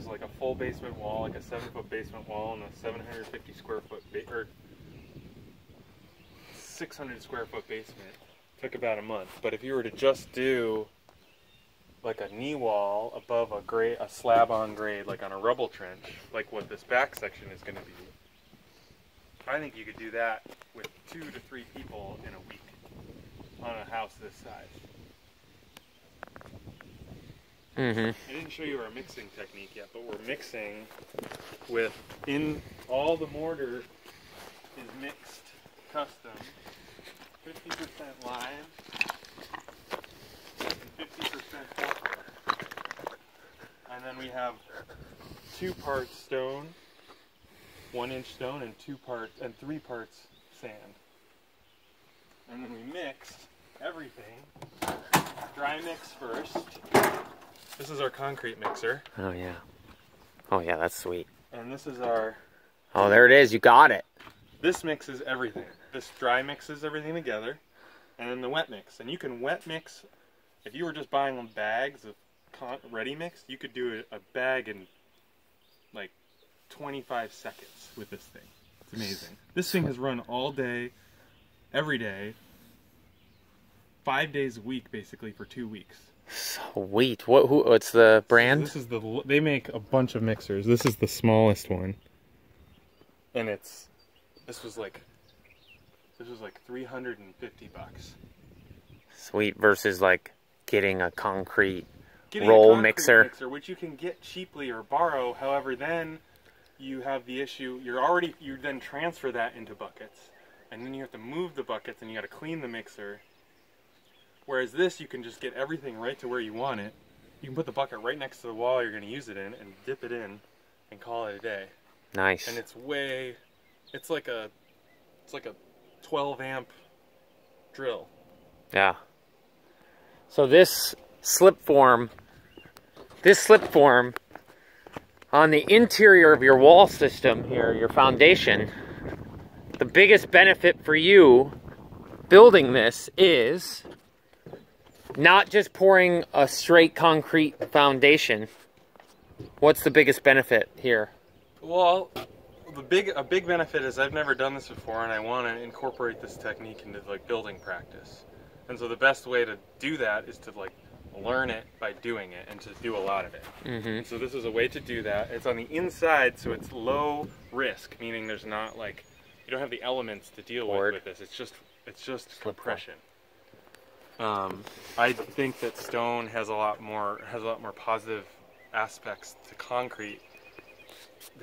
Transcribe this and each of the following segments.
is like a full basement wall, like a 7-foot basement wall, and a 750 square foot or 600 square foot basement. Took about a month. But if you were to just do like a knee wall above a slab on grade, like on a rubble trench, like what this back section is going to be, I think you could do that with 2 to 3 people in a week on a house this size. I didn't show you our mixing technique yet, but we're mixing with, all the mortar is mixed custom, 50% lime and 50% pepper. And then we have 2 parts stone, 1-inch stone, and 3 parts sand. And then we mixed everything. Dry mix first. This is our concrete mixer. Oh yeah. Oh yeah, that's sweet. And this is our... Oh, there it is. You got it. This mixes everything. This dry mixes everything together. And then the wet mix. And you can wet mix, if you were just buying bags of ready mix, you could do a bag in like 25 seconds with this thing. It's amazing. This thing has run all day, every day, 5 days a week basically for 2 weeks. Sweet. What's the brand? This is they make a bunch of mixers. This is the smallest one. And this was like $350. Sweet, versus like getting a concrete roll mixer, which you can get cheaply or borrow. However, then you have the issue, you then transfer that into buckets, and then you have to move the buckets and you got to clean the mixer. Whereas this, you can just get everything right to where you want it. You can put the bucket right next to the wall you're going to use it in and dip it in and call it a day. Nice. And it's like a 12 amp drill. Yeah. So this slip form on the interior of your wall system here, your foundation, the biggest benefit for you building this is not just pouring a straight concrete foundation. What's the biggest benefit here? Well, a big benefit is I've never done this before, and I want to incorporate this technique into like building practice. And so the best way to do that is to like learn it by doing it and to do a lot of it. And so this is a way to do that. It's on the inside, so it's low risk, meaning there's not like, you don't have the elements to deal with this. It's just compression. I think that stone has a lot more positive aspects to concrete,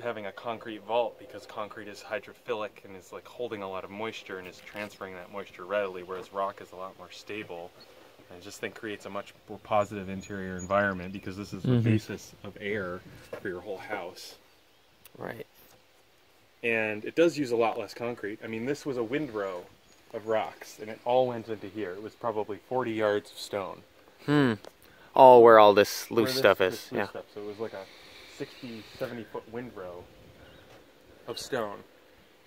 having a concrete vault, because concrete is hydrophilic and is like holding a lot of moisture and is transferring that moisture readily, whereas rock is a lot more stable. And I just think creates a much more positive interior environment, because this is the basis of air for your whole house. Right. And it does use a lot less concrete. I mean, this was a windrow of rocks, and it all went into here. It was probably 40 yards of stone. Oh, where all this loose stuff is. So it was like a 60, 70-foot windrow of stone,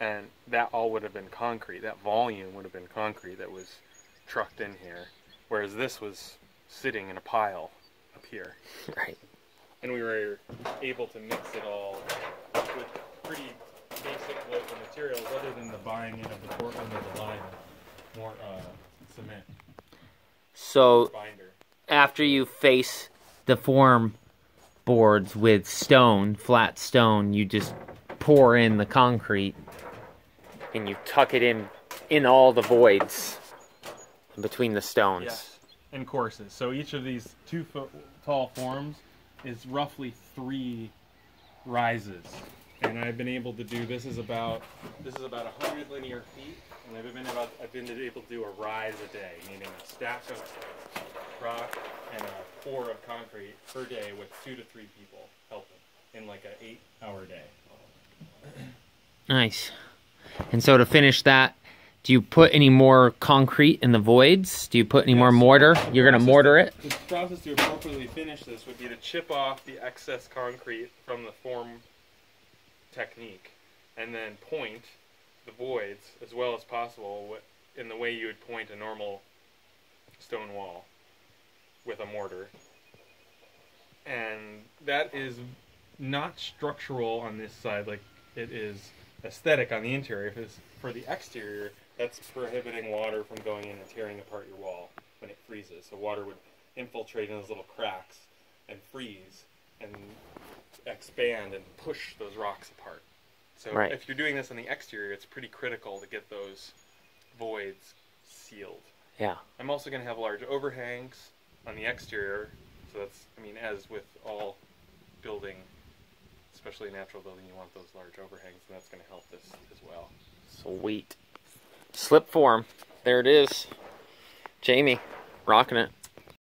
and that all would have been concrete. That volume would have been concrete that was trucked in here, whereas this was sitting in a pile up here. Right. And we were able to mix it all with pretty basic local materials, other than the buying in of the Portland or the lime, more cement. So Binder. after you face the form boards with stone, flat stone, you just pour in the concrete and you tuck it in all the voids between the stones. Yes, in courses. So each of these 2-foot tall forms is roughly 3 rises. And I've been able to do, this is about 100 linear feet, and I've been able to do a rise a day, meaning a stack of rock and a pour of concrete per day with 2 to 3 people helping in like an 8-hour day. Nice. And so to finish that, do you put any more concrete in the voids? Do you put any more mortar? You're going to mortar it? The process to appropriately finish this would be to chip off the excess concrete from the form technique, and then point the voids as well as possible in the way you would point a normal stone wall with a mortar. And that is not structural on this side, like it is aesthetic on the interior. If it's for the exterior, that's prohibiting water from going in and tearing apart your wall when it freezes. So water would infiltrate in those little cracks and freeze and expand and push those rocks apart. So Right. if you're doing this on the exterior, it's pretty critical to get those voids sealed. Yeah. I'm also going to have large overhangs on the exterior. So that's, I mean, as with all building, especially natural building, you want those large overhangs, and that's going to help this as well. Sweet. Slip form. There it is. Jamie, rocking it.